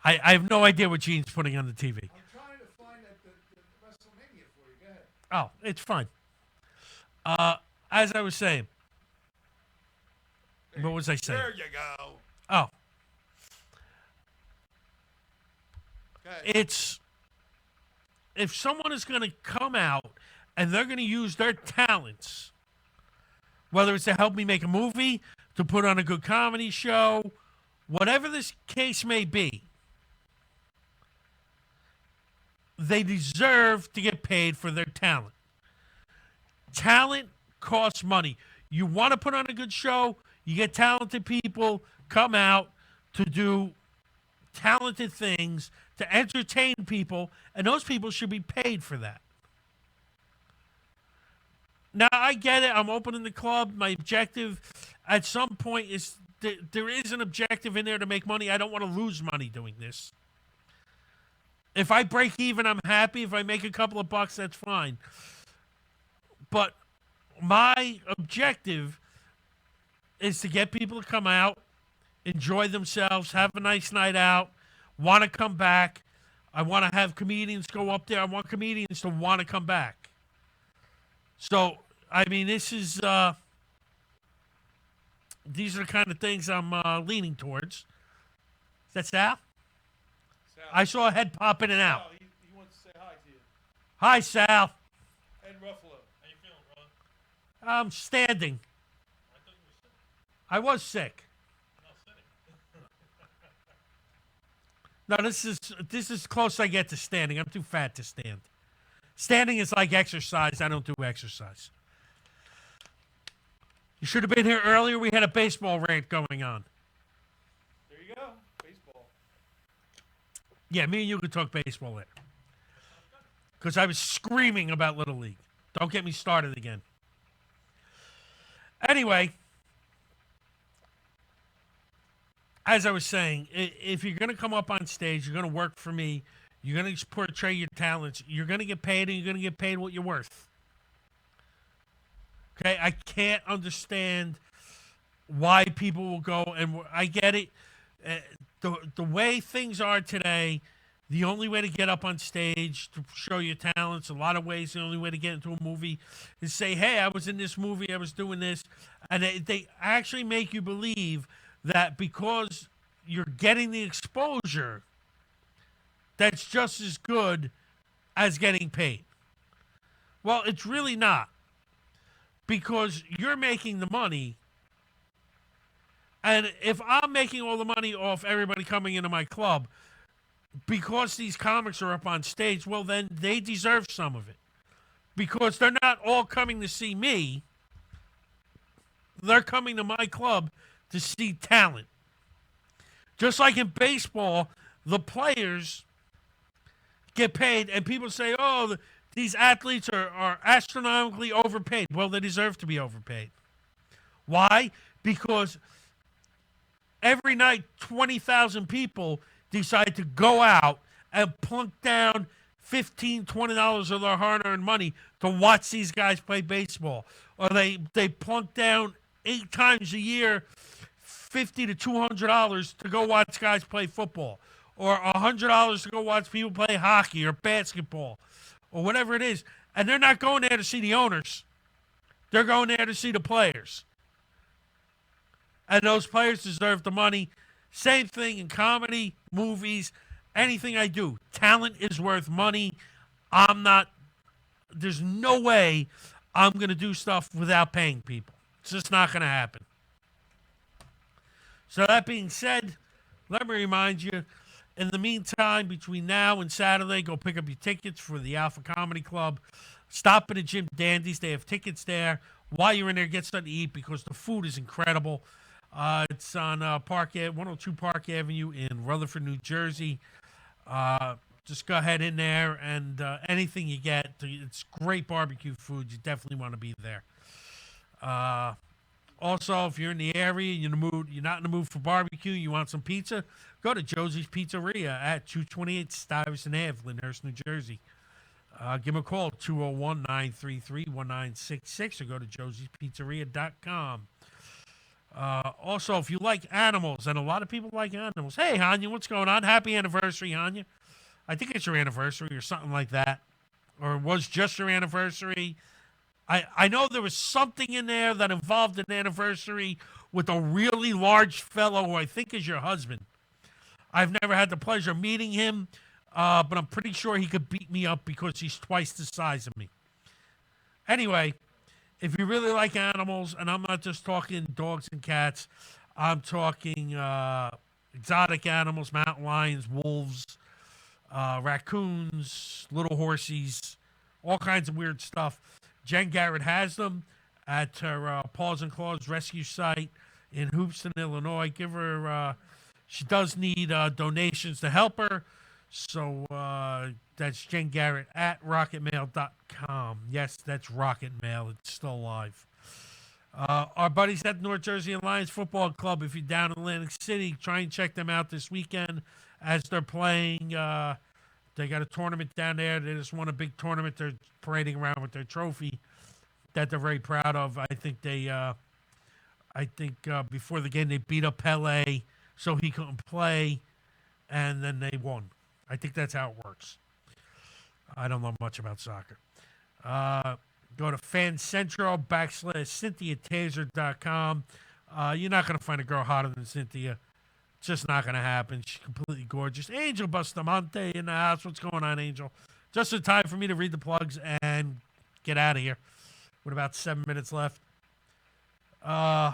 Speaker 1: I have no idea what Gene's putting on the TV.
Speaker 2: I'm trying to find the WrestleMania for you. Go ahead.
Speaker 1: Oh, it's fine. As I was saying, what was I saying?
Speaker 2: There you go.
Speaker 1: Oh,
Speaker 2: Go ahead.
Speaker 1: it's if someone is going to come out and they're going to use their talents, whether it's to help me make a movie, to put on a good comedy show, whatever this case may be, they deserve to get paid for their talent. Talent costs money. You want to put on a good show, you get talented people come out to do talented things, to entertain people, and those people should be paid for that. Now, I get it. I'm opening the club. My objective at some point is there is an objective in there to make money. I don't want to lose money doing this. If I break even, I'm happy. If I make a couple of bucks, that's fine. But my objective is to get people to come out, enjoy themselves, have a nice night out, want to come back. I want to have comedians go up there. I want comedians to want to come back. So, I mean, these are the kind of things I'm leaning towards. Is that Sal? I saw a head pop in and out.
Speaker 2: He wants to say hi to you.
Speaker 1: Hi, Sal.
Speaker 2: Ed Ruffalo.
Speaker 3: How you feeling, brother?
Speaker 1: I'm standing.
Speaker 3: I thought you were sick.
Speaker 1: I was sick.
Speaker 3: No, sitting.
Speaker 1: No, this is close I get to standing. I'm too fat to stand. Standing is like exercise. I don't do exercise. You should have been here earlier. We had a baseball rant going on.
Speaker 2: There you go. Baseball.
Speaker 1: Yeah, me and you could talk baseball later. Because I was screaming about Little League. Don't get me started again. Anyway, as I was saying, if you're going to come up on stage, you're going to work for me, you're going to portray your talents, you're going to get paid, and you're going to get paid what you're worth. Okay? I can't understand why people will go, and I get it. The way things are today, the only way to get up on stage to show your talents, a lot of ways, the only way to get into a movie is say, hey, I was in this movie, I was doing this. And they actually make you believe that because you're getting the exposure, that's just as good as getting paid. Well, it's really not. Because you're making the money. And if I'm making all the money off everybody coming into my club, because these comics are up on stage, well, then they deserve some of it. Because they're not all coming to see me. They're coming to my club to see talent. Just like in baseball, the players get paid, and people say, oh, these athletes are astronomically overpaid. Well, they deserve to be overpaid. Why? Because every night, 20,000 people decide to go out and plunk down $15, $20 of their hard-earned money to watch these guys play baseball. Or they plunk down 8 times a year $50 to $200 to go watch guys play football. Or $100 to go watch people play hockey or basketball or whatever it is. And they're not going there to see the owners. They're going there to see the players. And those players deserve the money. Same thing in comedy, movies, anything I do. Talent is worth money. There's no way I'm going to do stuff without paying people. It's just not going to happen. So that being said, let me remind you, in the meantime, between now and Saturday, go pick up your tickets for the Alpha Comedy Club. Stop at the Jim Dandy's. They have tickets there. While you're in there, get something to eat because the food is incredible. It's on 102 Park Avenue in Rutherford, New Jersey. Just go ahead in there, and anything you get, it's great barbecue food. You definitely want to be there. Also, if you're in the area, you're not in the mood for barbecue, you want some pizza, go to Josie's Pizzeria at 228 Stuyvesant Ave, Lyndhurst, New Jersey. Give them a call, 201-933-1966, or go to josiespizzeria.com. Also, if you like animals, and a lot of people like animals, hey, Hanya, what's going on? Happy anniversary, Hanya. I think it's your anniversary or something like that, or it was just your anniversary. I know there was something in there that involved an anniversary with a really large fellow who I think is your husband. I've never had the pleasure of meeting him, but I'm pretty sure he could beat me up because he's twice the size of me. Anyway, if you really like animals, and I'm not just talking dogs and cats, I'm talking exotic animals, mountain lions, wolves, raccoons, little horsies, all kinds of weird stuff. Jen Garrett has them at her Paws and Claws rescue site in Houston, Illinois. Give her, she does need donations to help her. So that's Jen Garrett at rocketmail.com. Yes, that's Rocket Mail. It's still alive. Our buddies at North Jersey Alliance Football Club, if you're down in Atlantic City, try and check them out this weekend as they're playing. They got a tournament down there. They just won a big tournament. They're parading around with their trophy that they're very proud of. I think before the game they beat up Pele so he couldn't play, and then they won. I think that's how it works. I don't know much about soccer. Go to fancentral/CynthiaTaser.com. You're not going to find a girl hotter than Cynthia. It's just not going to happen. She's completely gorgeous. Angel Bustamante in the house. What's going on, Angel? Just in time for me to read the plugs and get out of here with about 7 minutes left. Where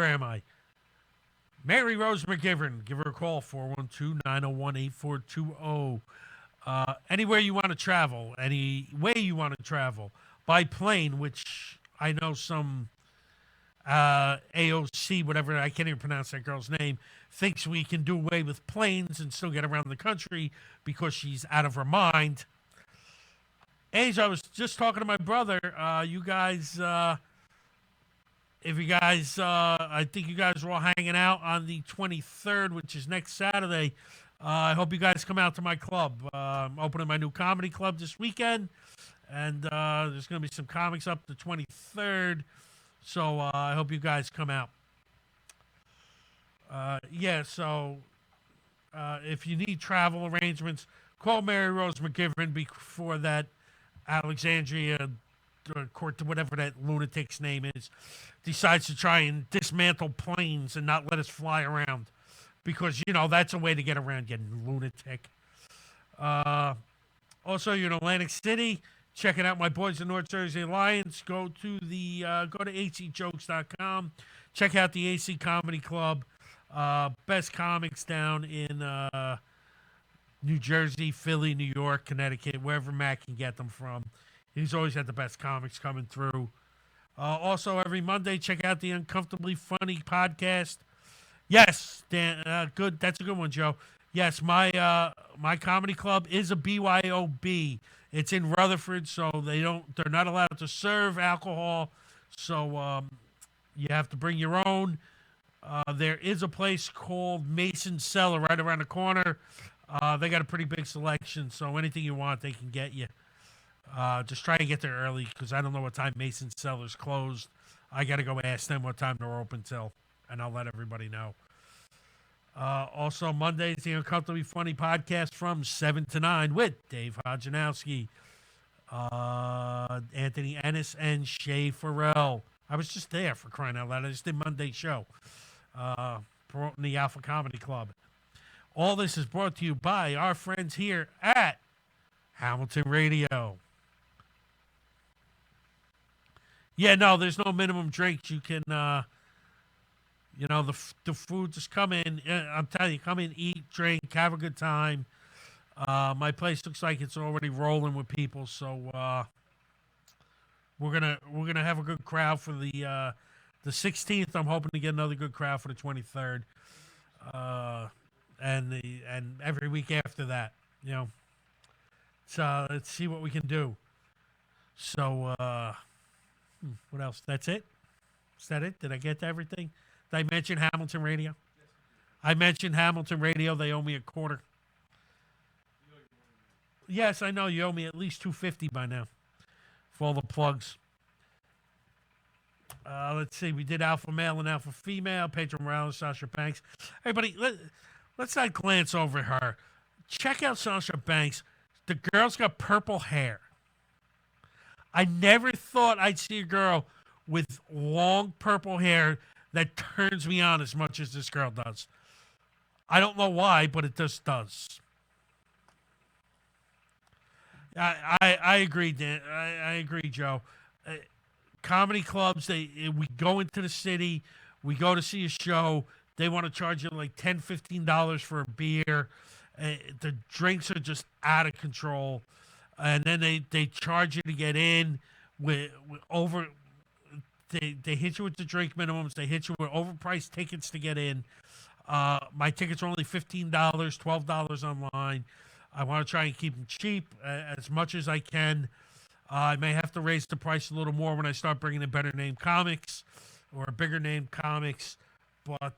Speaker 1: am I? Mary Rose McGivern. Give her a call, 412-901-8420. Anywhere you want to travel, any way you want to travel, by plane, which I know some AOC, whatever, I can't even pronounce that girl's name, thinks we can do away with planes and still get around the country because she's out of her mind. Age, I was just talking to my brother. You guys, if you guys, I think you guys are all hanging out on the 23rd, which is next Saturday. I hope you guys come out to my club. I'm opening my new comedy club this weekend, and there's going to be some comics up the 23rd. So I hope you guys come out. So if you need travel arrangements, call Mary Rose McGivern before that Alexandria court, whatever that lunatic's name is, decides to try and dismantle planes and not let us fly around. Because, that's a way to get around, you lunatic. Also, you're in Atlantic City, checking out my boys in North Jersey Alliance. Go to acjokes.com. Check out the AC Comedy Club. Best comics down in New Jersey, Philly, New York, Connecticut, wherever Matt can get them from. He's always had the best comics coming through. Also, every Monday, check out the Uncomfortably Funny podcast. Yes, Dan, good. That's a good one, Joe. Yes, my comedy club is a BYOB. It's in Rutherford, so they're not allowed to serve alcohol. So you have to bring your own. There is a place called Mason Cellar right around the corner. They got a pretty big selection, so anything you want, they can get you. Just try to get there early because I don't know what time Mason Cellar's closed. I got to go ask them what time they're open till, and I'll let everybody know. Also, Mondays, the Uncomfortably Funny podcast from 7 to 9 with Dave Hodjanowski, Anthony Ennis, and Shay Farrell. I was just there, for crying out loud. I just did Monday's show. Promoting the Alpha Comedy Club. All this is brought to you by our friends here at Hamilton Radio. Yeah, no, there's no minimum drinks. You can, the food, just come in. I'm telling you, come in, eat, drink, have a good time. My place looks like it's already rolling with people, so we're gonna have a good crowd for the 16th. I'm hoping to get another good crowd for the 23rd, and every week after that, So let's see what we can do. So what else? That's it? Is that it? Did I get to everything? Did I mention Hamilton Radio? I mentioned Hamilton Radio. They owe me a quarter. Yes, I know. You owe me at least $250 by now for all the plugs. Let's see. We did Alpha Male and Alpha Female. Pedro Morales, Sasha Banks. Everybody, let's not glance over her. Check out Sasha Banks. The girl's got purple hair. I never thought I'd see a girl with long purple hair that turns me on as much as this girl does. I don't know why, but it just does. I agree, Dan. I agree, Joe. Comedy clubs, we go into the city, we go to see a show. They want to charge you like $10, $15 for a beer. The drinks are just out of control, and then they charge you to get in with over. They hit you with the drink minimums. They hit you with overpriced tickets to get in. My tickets are only $15, $12 online. I want to try and keep them cheap as much as I can. I may have to raise the price a little more when I start bringing in better name comics or bigger name comics. But,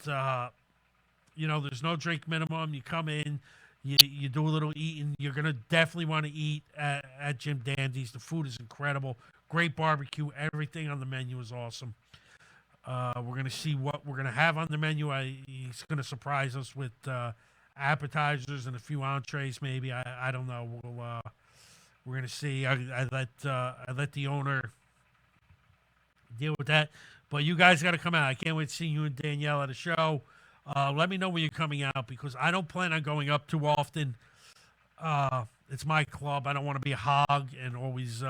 Speaker 1: there's no drink minimum. You come in, you do a little eating. You're going to definitely want to eat at Jim Dandy's. The food is incredible. Great barbecue. Everything on the menu is awesome. We're going to see what we're going to have on the menu. He's going to surprise us with appetizers and a few entrees, maybe. I don't know. We're going to see. I let the owner deal with that. But you guys got to come out. I can't wait to see you and Danielle at a show. Let me know when you're coming out because I don't plan on going up too often. It's my club. I don't want to be a hog and always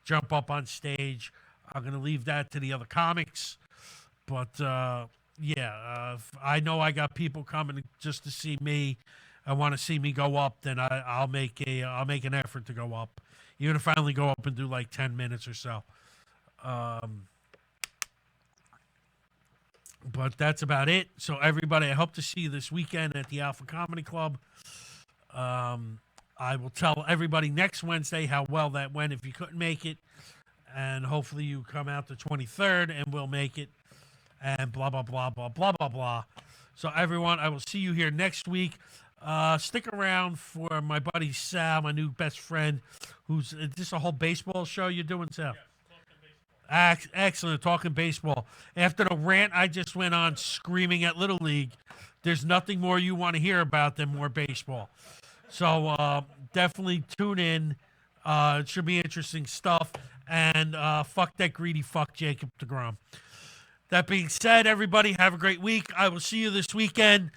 Speaker 1: jump up on stage. I'm going to leave that to the other comics. But, I know I got people coming just to see me. I want to see me go up, then I'll make an effort to go up. Even if I only go up and do like 10 minutes or so. But that's about it. So everybody, I hope to see you this weekend at the Alpha Comedy Club. I will tell everybody next Wednesday how well that went if you couldn't make it. And hopefully you come out the 23rd and we'll make it. And blah, blah, blah, blah, blah, blah, blah. So, everyone, I will see you here next week. Stick around for my buddy Sal, my new best friend, who's is this a whole baseball show you're doing, Sal? Excellent, talking baseball. After the rant I just went on screaming at Little League, there's nothing more you want to hear about than more baseball. So definitely tune in. It should be interesting stuff. And fuck that greedy fuck Jacob deGrom. That being said, everybody, have a great week. I will see you this weekend.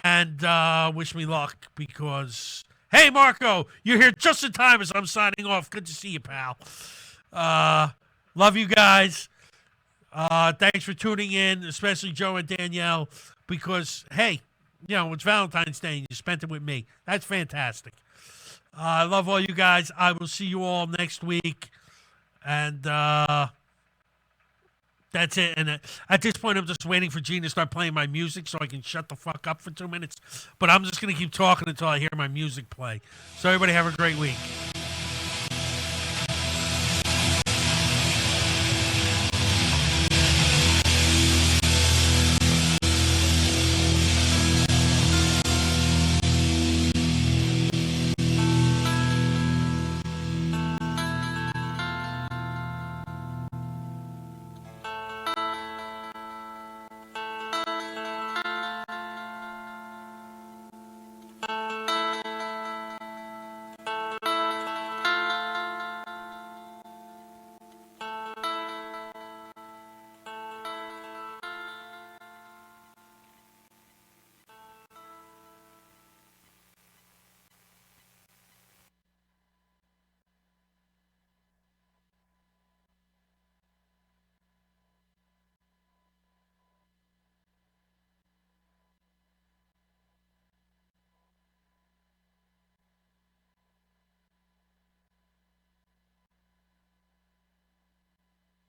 Speaker 1: And wish me luck because, hey, Marco, you're here just in time as I'm signing off. Good to see you, pal. Love you guys. Thanks for tuning in, especially Joe and Danielle, because, hey, you know, it's Valentine's Day and you spent it with me. That's fantastic. I love all you guys. I will see you all next week. And that's it. And at this point, I'm just waiting for Gene to start playing my music so I can shut the fuck up for 2 minutes. But I'm just going to keep talking until I hear my music play. So everybody have a great week.